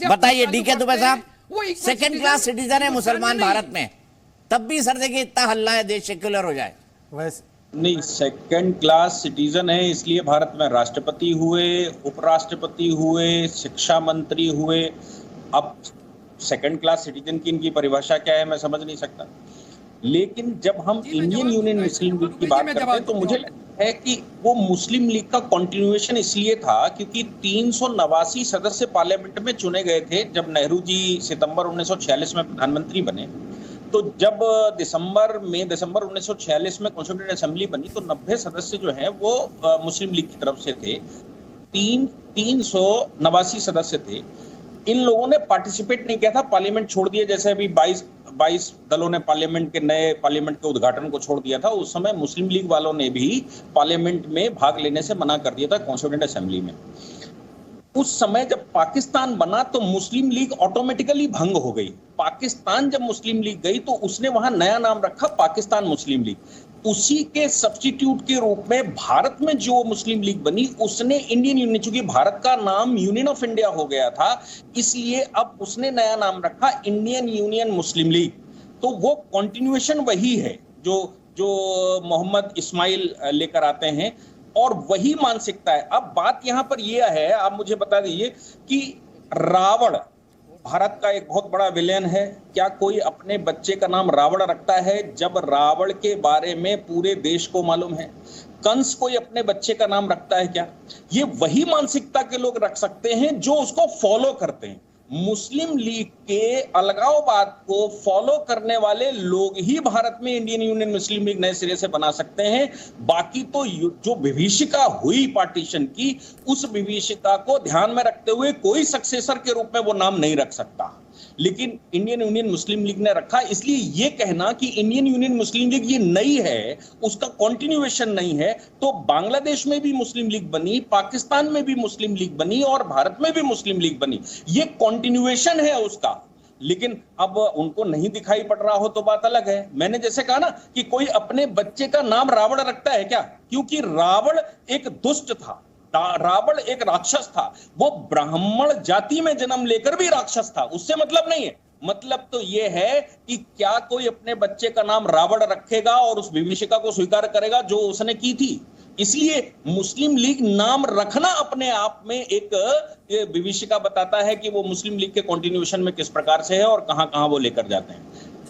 से बताइए डीके दुबे साहब, वो सेकंड क्लास सिटीजन है मुसलमान भारत में, तब भी सर देखिए इतना हल्ला है देश सेक्युलर हो जाए। वैसे नहीं, सेकंड क्लास सिटीजन है इसलिए भारत में राष्ट्रपति हुए, उपराष्ट्रपति हुए, शिक्षा मंत्री हुए। अब सेकंड क्लास सिटीजन की इनकी परिभाषा क्या है मैं समझ नहीं सकता। लेकिन जब हम इंडियन यूनियन मुस्लिम लीग की बात करते हैं तो मुझे लगता है कि वो मुस्लिम लीग का कंटिन्यूएशन इसलिए था क्योंकि 389 सदस्य पार्लियामेंट में चुने गए थे जब नेहरू जी सितंबर 1946 में प्रधानमंत्री बने। तो जब दिसंबर 1946 में कॉन्स्टिट्यूएंट असेंबली बनी तो 90 सदस्य जो हैं वो मुस्लिम लीग की तरफ से थे। 389 सदस्य थे। इन लोगों ने पार्टिसिपेट नहीं किया था, पार्लियामेंट छोड़ दिया। जैसे अभी 22 दलों ने पार्लियामेंट के नए पार्लियामेंट के उद्घाटन को छोड़ दिया था, उस समय मुस्लिम लीग वालों ने भी पार्लियामेंट में भाग लेने से मना कर दिया था कॉन्स्टिट्यूएंट असेंबली में। उस समय जब पाकिस्तान बना तो मुस्लिम लीग ऑटोमेटिकली भंग हो गई। पाकिस्तान जब मुस्लिम लीग गई तो उसने वहां नया नाम रखा पाकिस्तान मुस्लिम लीग। उसी के सब्स्टिट्यूट के रूप में भारत में जो मुस्लिम लीग बनी उसने इंडियन यूनियन, चूंकि भारत का नाम यूनियन ऑफ इंडिया हो गया था इसलिए अब उसने नया नाम रखा इंडियन यूनियन मुस्लिम लीग। तो वो कंटिन्यूएशन वही है जो मोहम्मद इस्माइल लेकर आते हैं और वही मानसिकता है। अब बात यहां पर यह है, आप मुझे बता दीजिए कि रावण भारत का एक बहुत बड़ा विलेन है। क्या कोई अपने बच्चे का नाम रावण रखता है जब रावण के बारे में पूरे देश को मालूम है? कंस कोई अपने बच्चे का नाम रखता है क्या? ये वही मानसिकता के लोग रख सकते हैं जो उसको फॉलो करते हैं। मुस्लिम लीग के अलगाववाद को फॉलो करने वाले लोग ही भारत में इंडियन यूनियन मुस्लिम लीग नए सिरे से बना सकते हैं। बाकी तो जो विभीषिका हुई पार्टीशन की, उस विभीषिका को ध्यान में रखते हुए कोई सक्सेसर के रूप में वो नाम नहीं रख सकता, लेकिन इंडियन यूनियन मुस्लिम लीग ने रखा। इसलिए ये कहना कि इंडियन यूनियन मुस्लिम लीग ये नई है, उसका कंटिन्यूएशन नहीं है, तो बांग्लादेश में भी मुस्लिम लीग बनी, पाकिस्तान में भी मुस्लिम लीग बनी और भारत में भी मुस्लिम लीग बनी। ये कंटिन्यूएशन है उसका। लेकिन अब उनको नहीं दिखाई पड़ रहा हो तो बात अलग है। मैंने जैसे कहा ना कि कोई अपने बच्चे का नाम रावण रखता है क्या? क्योंकि रावण एक दुष्ट था, रावण एक राक्षस था, वो ब्राह्मण जाति में जन्म लेकर भी राक्षस था। उससे मतलब नहीं है। मतलब तो ये है कि क्या कोई अपने बच्चे का नाम रावण रखेगा और उस विभीषिका को स्वीकार करेगा जो उसने की थी? इसलिए मुस्लिम लीग नाम रखना अपने आप में एक विभीषिका बताता है कि वो मुस्लिम लीग के कंटिन्यूएशन में किस प्रकार से है और कहां कहां वो लेकर जाते हैं।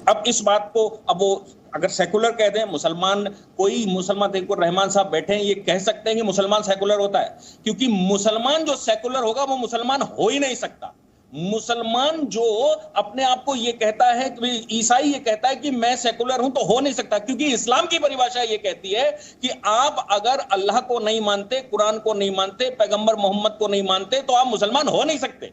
अब इस बात को अब वो अगर सेकुलर कह दें, मुसलमान, कोई मुसलमान, देखो रहमान साहब बैठे हैं, ये कह सकते हैं कि मुसलमान सेकुलर होता है, क्योंकि मुसलमान जो सेकुलर होगा वो मुसलमान हो ही नहीं सकता। मुसलमान जो अपने आप को ये कहता है कि ईसाई ये कहता है कि मैं सेकुलर हूं, तो हो नहीं सकता, क्योंकि इस्लाम की परिभाषा ये कहती है कि आप अगर अल्लाह को नहीं मानते, कुरान को नहीं मानते, पैगंबर मोहम्मद को नहीं मानते, तो आप मुसलमान हो नहीं सकते।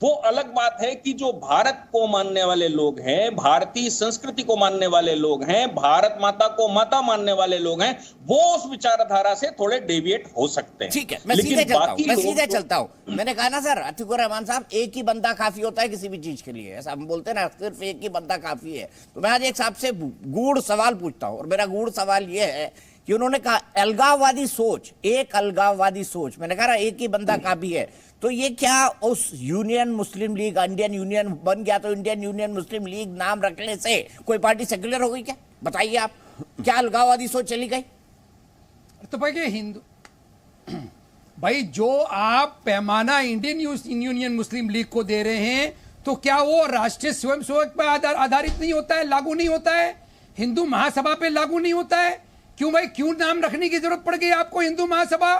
वो अलग बात है कि जो भारत को मानने वाले लोग हैं, भारतीय संस्कृति को मानने वाले लोग हैं, भारत माता को माता मानने वाले लोग हैं, वो उस विचारधारा से थोड़े डेविएट हो सकते हैं। ठीक है, मैं सीधे चलता हूं। मैंने कहा ना सर, अतीकुर रहमान साहब, एक ही बंदा काफी होता है किसी भी चीज के लिए, ऐसा हम बोलते हैं ना, सिर्फ एक ही बंदा काफी है। तो मैं आज एक आपसे गूढ़ सवाल पूछता हूं, और मेरा गूढ़ सवाल ये है कि उन्होंने कहा अलगाववादी सोच, एक अलगाववादी सोच, मैंने कहा एक ही बंदा काफी है, तो ये क्या उस यूनियन मुस्लिम लीग, इंडियन यूनियन बन गया तो इंडियन यूनियन मुस्लिम लीग नाम रखने से कोई पार्टी सेक्युलर हो गई क्या? बताइए आप, क्या अलगाववादी सोच चली गई? तो भाई हिंदू भाई जो आप पैमाना इंडियन यूनियन मुस्लिम लीग को दे रहे हैं, तो क्या वो राष्ट्रीय स्वयंसेवक पर आधारित नहीं होता है, लागू नहीं होता है? हिंदू महासभा पे लागू नहीं होता है? क्यों भाई, क्यों नाम रखने की जरूरत पड़ गई आपको हिंदू महासभा?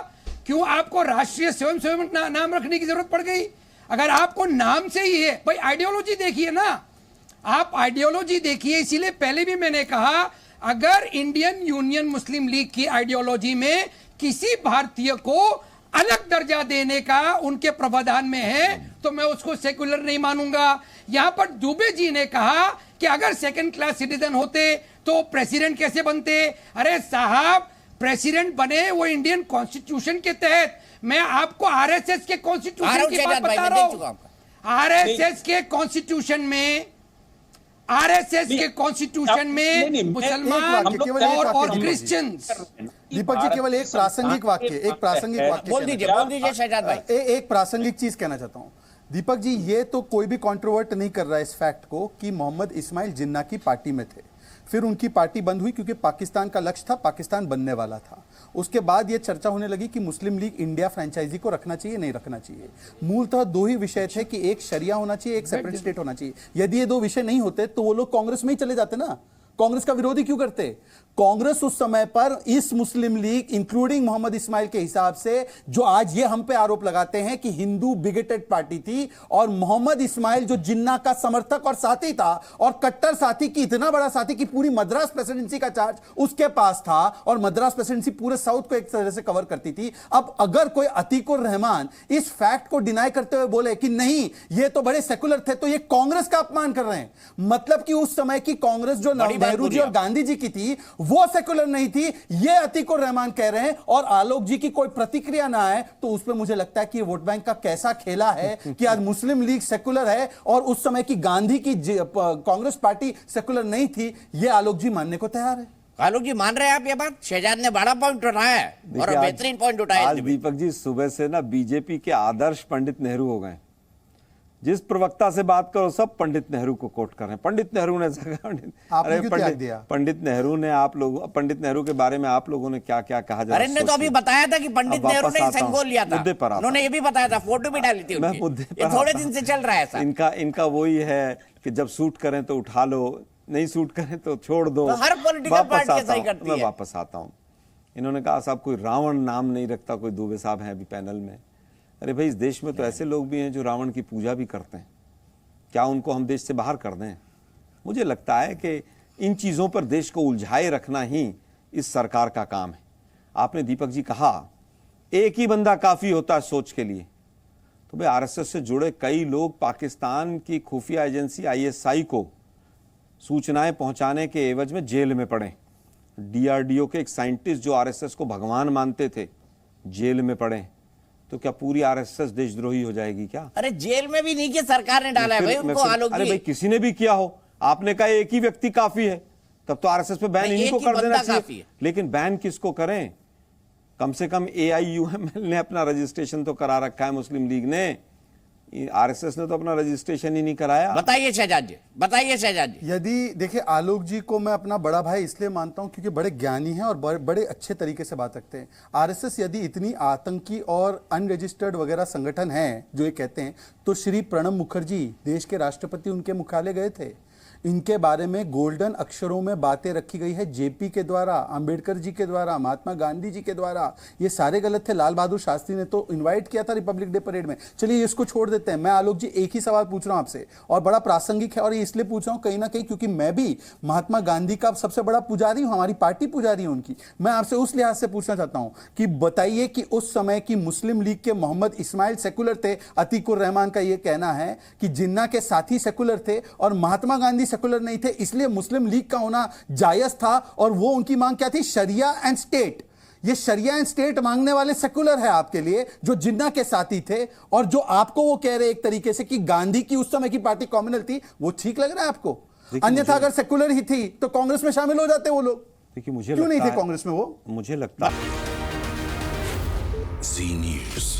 क्यों आपको राष्ट्रीय स्वयंसेवक नाम रखने की जरूरत पड़ गई? अगर आपको नाम से ही है भाई, आइडियोलॉजी देखिए ना, आप आइडियोलॉजी देखिए। इसीलिए पहले भी मैंने कहा, अगर इंडियन यूनियन मुस्लिम लीग की आइडियोलॉजी में किसी भारतीय को अलग दर्जा देने का उनके प्रावधान में है तो मैं उसको सेकुलर नहीं मानूंगा। यहां पर दुबे जी ने कहा कि अगर सेकंड क्लास सिटीजन होते तो प्रेसिडेंट कैसे बनते? अरे साहब, प्रेसिडेंट बने वो इंडियन कॉन्स्टिट्यूशन के तहत। मैं आपको आरएसएस के कॉन्स्टिट्यूशन की बात बता रहा हूं। आरएसएस के कॉन्स्टिट्यूशन में, आरएसएस के कॉन्स्टिट्यूशन में मुसलमान और क्रिश्चियंस। दीपक जी, केवल एक प्रासंगिक वाक्य बोल दीजिए शहजाद भाई। एक प्रासंगिक चीज कहना चाहता हूं। दीपक जी, ये तो कोई भी कॉन्ट्रोवर्ट नहीं कर रहा है इस फैक्ट को कि मोहम्मद इस्माइल जिन्ना की पार्टी में थे, फिर उनकी पार्टी बंद हुई क्योंकि पाकिस्तान का लक्ष्य था, पाकिस्तान बनने वाला था। उसके बाद ये चर्चा होने लगी कि मुस्लिम लीग इंडिया फ्रेंचाइजी को रखना चाहिए नहीं रखना चाहिए। मूलतः दो ही विषय थे कि एक शरिया होना चाहिए, एक सेपरेट स्टेट होना चाहिए। यदि ये दो विषय नहीं होते तो वो लोग कांग्रेस में ही चले जाते ना। कांग्रेस का विरोधी क्यों करते? कांग्रेस उस समय पर इस मुस्लिम लीग इंक्लूडिंग मोहम्मद इस्माइल के हिसाब से, जो आज ये हम पे आरोप लगाते हैं कि हिंदू बिगेटेड पार्टी थी, और मोहम्मद इस्माइल जो जिन्ना का समर्थक और साथी था, और कट्टर साथी की, इतना बड़ा साथी कि पूरी मद्रास प्रेसिडेंसी का चार्ज उसके पास था, और मद्रास प्रेसिडेंसी पूरे साउथ को एक तरह से कवर करती थी। अब अगर कोई अतीकुर रहमान इस फैक्ट को डिनाई करते हुए बोले कि नहीं ये तो बड़े सेकुलर थे, तो ये कांग्रेस का अपमान कर रहे हैं। मतलब कि उस समय की कांग्रेस जो नेहरू जी और गांधी जी की थी वो सेकुलर नहीं थी, ये अतीकुर रहमान कह रहे हैं। और आलोक जी की कोई प्रतिक्रिया ना आए तो उस पर मुझे लगता है कि वोट बैंक का कैसा खेला है कि आज मुस्लिम लीग सेकुलर है और उस समय की गांधी की कांग्रेस पार्टी सेकुलर नहीं थी, ये आलोक जी मानने को तैयार है। आलोक जी मान रहे हैं आप ये बात? शहजाद ने बड़ा पॉइंट उठाया है और बेहतरीन पॉइंट उठाया। आज दीपक जी सुबह से ना बीजेपी के आदर्श पंडित नेहरू हो गए। जिस प्रवक्ता से बात करो सब पंडित नेहरू को कोट कर रहे हैं। पंडित नेहरू ने पंडित नेहरू ने पंडित नेहरू के बारे में आप लोगों ने क्या क्या कहा? अरे ने तो अभी बताया था कि पंडित नेहरू ने संगोल लिया था, उन्होंने ये भी बताया था, फोटो भी डाली थी उनकी। ये थोड़े दिन से चल रहा है ऐसा। इनका वही है कि जब सूट करें तो उठा लो, नहीं सूट करें तो छोड़ दो। तो हर पॉलिटिकल पार्टी ऐसा ही करती है। मैं वापस आता हूँ। इन्होंने कहा साहब कोई रावण नाम नहीं रखता, कोई दुबे साहब हैं अभी पैनल में। अरे भाई इस देश में तो ऐसे लोग भी हैं जो रावण की पूजा भी करते हैं, क्या उनको हम देश से बाहर कर दें? मुझे लगता है कि इन चीज़ों पर देश को उलझाए रखना ही इस सरकार का काम है। आपने दीपक जी कहा एक ही बंदा काफ़ी होता है सोच के लिए, तो भाई आरएसएस से जुड़े कई लोग पाकिस्तान की खुफिया एजेंसी आईएसआई को सूचनाएं पहुंचाने के एवज में जेल में पड़े। डीआरडीओ के एक साइंटिस्ट जो आरएसएस को भगवान मानते थे जेल में पड़े, तो क्या पूरी आरएसएस देशद्रोही हो जाएगी क्या? अरे जेल में भी नहीं किया, सरकार ने डाला है भाई उनको। आलोक जी, अरे भाई किसी ने भी किया हो, आपने कहा एक ही व्यक्ति काफी है, तब तो आरएसएस पे बैन इन्हीं को कर देना चाहिए। लेकिन बैन किसको करें? कम से कम एआईयूएमएल ने अपना रजिस्ट्रेशन तो करा रखा है, मुस्लिम लीग ने, आरएसएस ने तो अपना रजिस्ट्रेशन ही नहीं कराया। बताइए शहजाद जी, बताइए शहजाद जी। यदि देखिए आलोक जी को मैं अपना बड़ा भाई इसलिए मानता हूं क्योंकि बड़े ज्ञानी हैं और बड़े अच्छे तरीके से बात रखते हैं। आरएसएस यदि इतनी आतंकी और अनरजिस्टर्ड वगैरह संगठन है जो ये कहते हैं, तो श्री प्रणब मुखर्जी देश के राष्ट्रपति उनके मुख्यालय गए थे। इनके बारे में गोल्डन अक्षरों में बातें रखी गई है जेपी के द्वारा, अंबेडकर जी के द्वारा, महात्मा गांधी जी के द्वारा। ये सारे गलत थे। लाल बहादुर शास्त्री ने तो इनवाइट किया था रिपब्लिक डे परेड में। चलिए इसको छोड़ देते हैं। मैं आलोक जी एक ही सवाल पूछ रहा हूं आपसे और बड़ा प्रासंगिक है, और ये इसलिए पूछ रहा हूं कहीं ना कहीं क्योंकि मैं भी महात्मा गांधी का सबसे बड़ा पुजारी हूं, हमारी पार्टी पुजारी है उनकी। मैं आपसे उस लिहाज से पूछना चाहता हूं कि बताइए कि उस समय की मुस्लिम लीग के मोहम्मद इस्माइल सेकुलर थे, अतीकुर रहमान का यह कहना है कि जिन्ना के साथी सेकुलर थे और महात्मा गांधी सेकुलर नहीं थे, इसलिए मुस्लिम लीग का होना जायज था। और वो उनकी मांग क्या थी? शरिया एंड स्टेट। ये शरिया एंड स्टेट मांगने वाले सेकुलर है आपके लिए, जो जिन्ना के साथी थे, और जो आपको वो कह रहे एक तरीके से कि गांधी की उस समय की पार्टी कम्युनल थी, वो ठीक लग रहा है आपको? अन्यथा अगर सेकुलर ही थी तो कांग्रेस में शामिल हो जाते वो लोग। देखिए मुझे क्यों नहीं थे कांग्रेस में वो? मुझे लगता जी न्यूज़।